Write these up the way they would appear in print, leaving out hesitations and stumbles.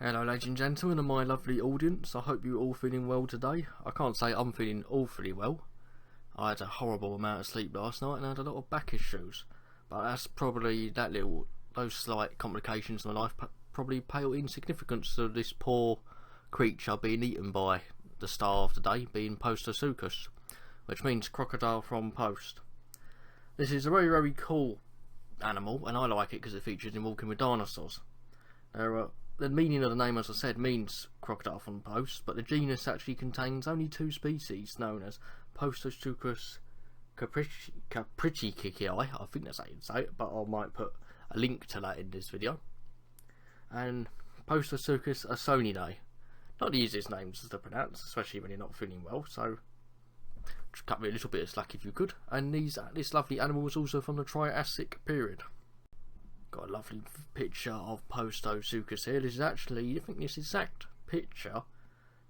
Hello ladies and gentlemen and my lovely audience, I hope you're all feeling well today. I can't say I'm feeling awfully well. I had a horrible amount of sleep last night and I had a lot of back issues. But that's probably those slight complications in my life probably pale in significance to this poor creature being eaten by the star of the day, being Postosuchus, which means crocodile from Post. This is a very, very cool animal and I like it because it features in Walking with Dinosaurs. The meaning of the name, as I said, means crocodile from Post, but the genus actually contains only two species, known as Postosuchus capricii, I think that's how you'd say it, but I might put a link to that in this video, and Postosuchus asonidae. Not the easiest names to pronounce, especially when you're not feeling well, so just cut me a little bit of slack if you could. And this lovely animal was also from the Triassic period. Got a lovely picture of Postosuchus here. This is actually, I think this exact picture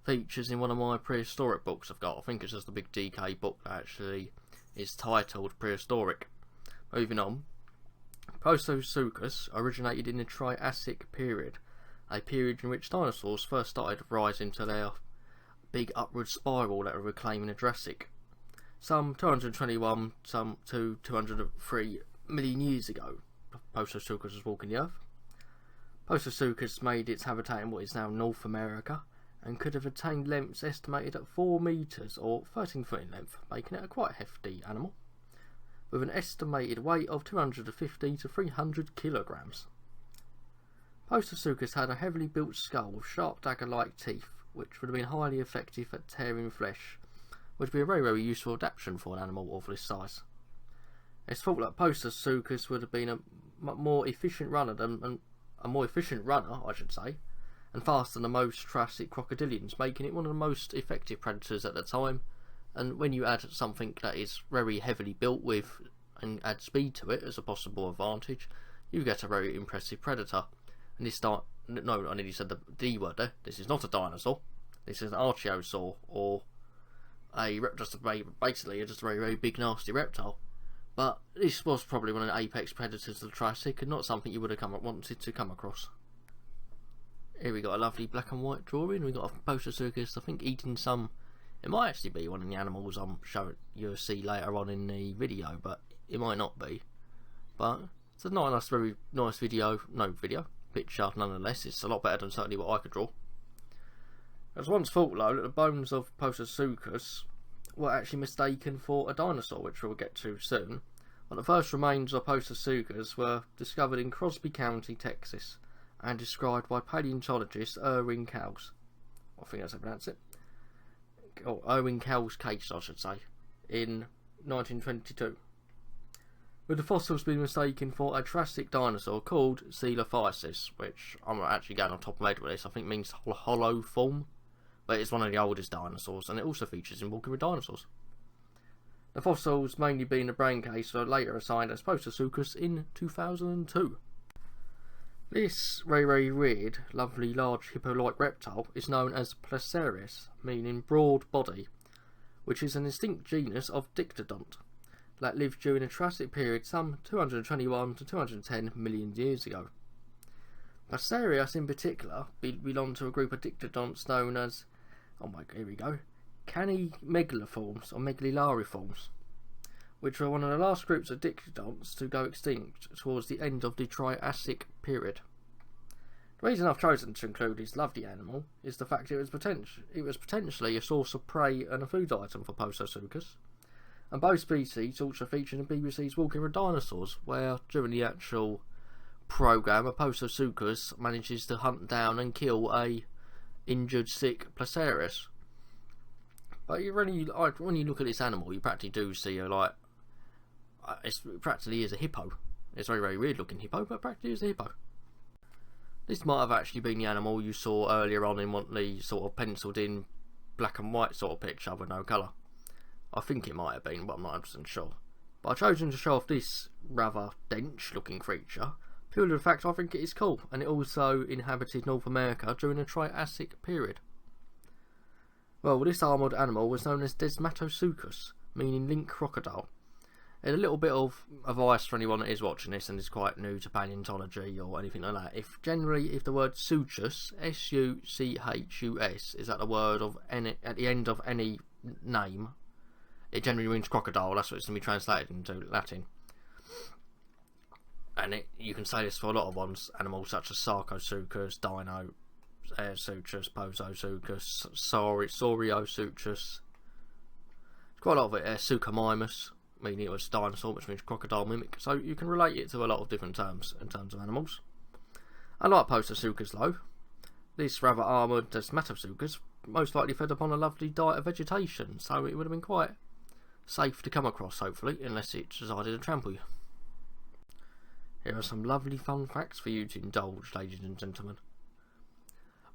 features in one of my prehistoric books I've got. I think it's just the big DK book that actually is titled Prehistoric. Moving on. Postosuchus originated in the Triassic period, a period in which dinosaurs first started rising to their big upward spiral that were reclaiming the Jurassic, some 221 to 203 million years ago. Postosuchus was walking the earth. Postosuchus made its habitat in what is now North America and could have attained lengths estimated at 4 metres or 13 foot in length, making it a quite hefty animal, with an estimated weight of 250 to 300 kilograms. Postosuchus had a heavily built skull with sharp dagger-like teeth, which would have been highly effective at tearing flesh, which would be a very, very useful adaptation for an animal of this size. It's thought that Postosuchus would have been a more efficient runner, I should say, and faster than the most Triassic crocodilians, making it one of the most effective predators at the time. And when you add something that is very heavily built with and add speed to it as a possible advantage, you get a very impressive predator. And I nearly said the D word there. This is not a dinosaur. This is an archosaur, or basically just a very, very big nasty reptile. But this was probably one of the apex predators of the Triassic and not something you would have wanted to come across. Here we got a lovely black and white drawing. We got a Postosuchus, I think, eating some. It might actually be one of the animals I'm showing you'll see later on in the video, but it might not be. But it's a nice, very nice picture nonetheless. It's a lot better than certainly what I could draw. It was once thought though that the bones of Postosuchus were actually mistaken for a dinosaur, which we'll get to soon. But the first remains of Postosuchus were discovered in Crosby County, Texas, and described by paleontologist Erwin Cowles. I think that's how I pronounce it. Or Erwin Cowles case, I should say, in 1922. With the fossils being mistaken for a Triassic dinosaur called Coelophysis, which I'm actually going on top of my head with this, I think means hollow form. But it's one of the oldest dinosaurs, and it also features in Walking with Dinosaurs. The fossils mainly being the brain case were later assigned as Postosuchus in 2002. This very, very weird, lovely, large hippo-like reptile is known as Placerias, meaning broad body, which is an distinct genus of dictodont that lived during the Triassic period some 221 to 210 million years ago. Placerias in particular belonged to a group of dictodonts known as Canimegaliforms or Megalilariforms, which were one of the last groups of dictodonts to go extinct towards the end of the Triassic period. The reason I've chosen to include this lovely animal is the fact it was potentially a source of prey and a food item for Postosuchus, and both species also featured in BBC's Walking with Dinosaurs, where during the actual programme a Postosuchus manages to hunt down and kill a injured, sick Placerias. But when you look at this animal, you practically do see it practically is a hippo. It's a very, very weird looking hippo, but practically is a hippo. This might have actually been the animal you saw earlier on in the sort of penciled in black and white sort of picture with no colour. I think it might have been, but I'm not 100% sure. But I've chosen to show off this rather dense looking creature purely the fact I think it is cool, and it also inhabited North America during the Triassic period. Well, this armoured animal was known as Desmatosuchus, meaning link crocodile, And a little bit of advice for anyone that is watching this and is quite new to paleontology or anything like that. If the word suchus, S-U-C-H-U-S, is at the word of any, at the end of any name, it generally means crocodile. That's what it's going to be translated into Latin. And you can say this for a lot of animals such as Sarcosuchus, Dinosuchus, Postosuchus, Sauriosuchus. Quite a lot of it. Suchomimus, meaning it was dinosaur, which means crocodile mimic. So you can relate it to a lot of different terms in terms of animals. Unlike Postosuchus though, this rather armoured Desmatosuchus most likely fed upon a lovely diet of vegetation, so it would have been quite safe to come across, hopefully, unless it decided to trample you. Here are some lovely fun facts for you to indulge, ladies and gentlemen.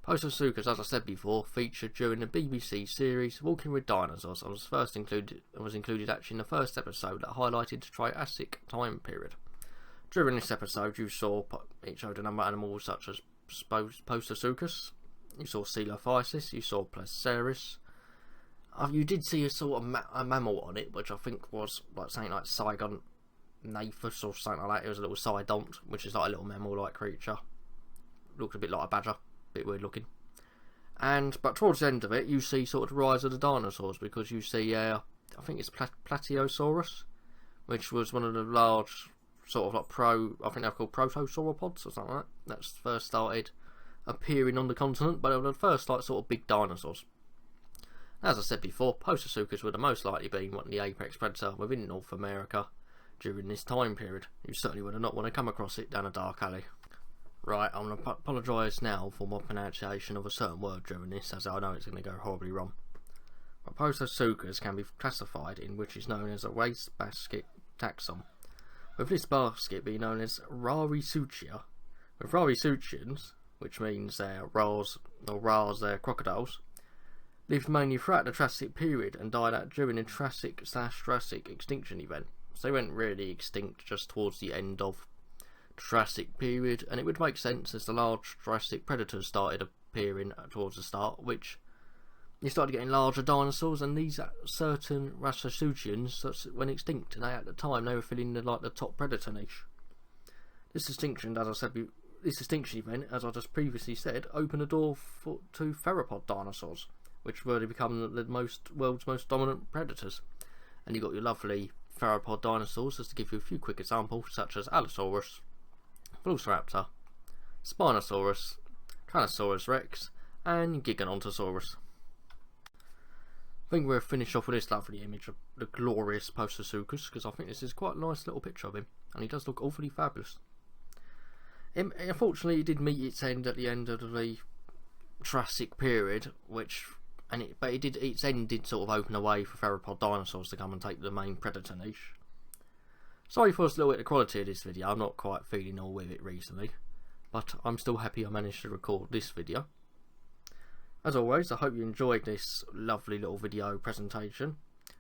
Postosuchus, as I said before, featured during the BBC series Walking with Dinosaurs and was included actually in the first episode that highlighted the Triassic time period. During this episode, it showed a number of animals such as Postosuchus, you saw Coelophysis, you saw Placerias. You did see a sort of a mammal on it, which I think was like something like Cygonathus or something like that. It was a little cydont, which is like a little mammal-like creature. Looked a bit like a badger, bit weird looking. But towards the end of it, you see sort of the rise of the dinosaurs, because you see, I think it's Placiosaurus, which was one of the large sort of like I think they're called protosauropods or something like that. That's first started appearing on the continent, but they were the first like sort of big dinosaurs. As I said before, Postosuchus would have most likely been one of the apex predator within North America during this time period. You certainly would have not want to come across it down a dark alley. Right, I'm going to apologise now for my pronunciation of a certain word during this, as I know it's going to go horribly wrong. But Postosuchus can be classified in which is known as a wastebasket taxon, with this basket being known as Rarisuchia, with Rarisuchians, which means they're Rars they're crocodiles, lived mainly throughout the Triassic period and died out during the Triassic/Jurassic extinction event. So they went really extinct just towards the end of the Triassic period, and it would make sense as the large Jurassic predators started appearing towards the start, which you started getting larger dinosaurs, and these certain Rarisuchians went extinct, and at the time they were filling the top predator niche. This extinction event, as I just previously said, opened the door to theropod dinosaurs, which really become the world's most dominant predators. And you've got your lovely theropod dinosaurs, just to give you a few quick examples, such as Allosaurus, Velociraptor, Spinosaurus, Tyrannosaurus Rex, and Gigantopithecus. I think we'll finish off with this lovely image of the glorious Postosuchus, because I think this is quite a nice little picture of him, and he does look awfully fabulous. Unfortunately, it did meet its end at the end of the Triassic period, its end did sort of open a way for theropod dinosaurs to come and take the main predator niche. Sorry for a little bit of the quality of this video, I'm not quite feeling all with it recently, but I'm still happy I managed to record this video. As always, I hope you enjoyed this lovely little video presentation.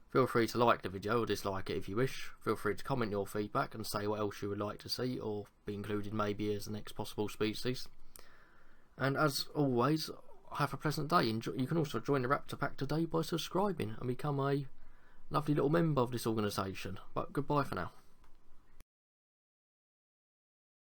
Feel free to like the video or dislike it if you wish. Feel free to comment your feedback and say what else you would like to see or be included maybe as the next possible species. And as always, have a pleasant day. You can also join the Raptor Pack today by subscribing and become a lovely little member of this organisation. But goodbye for now.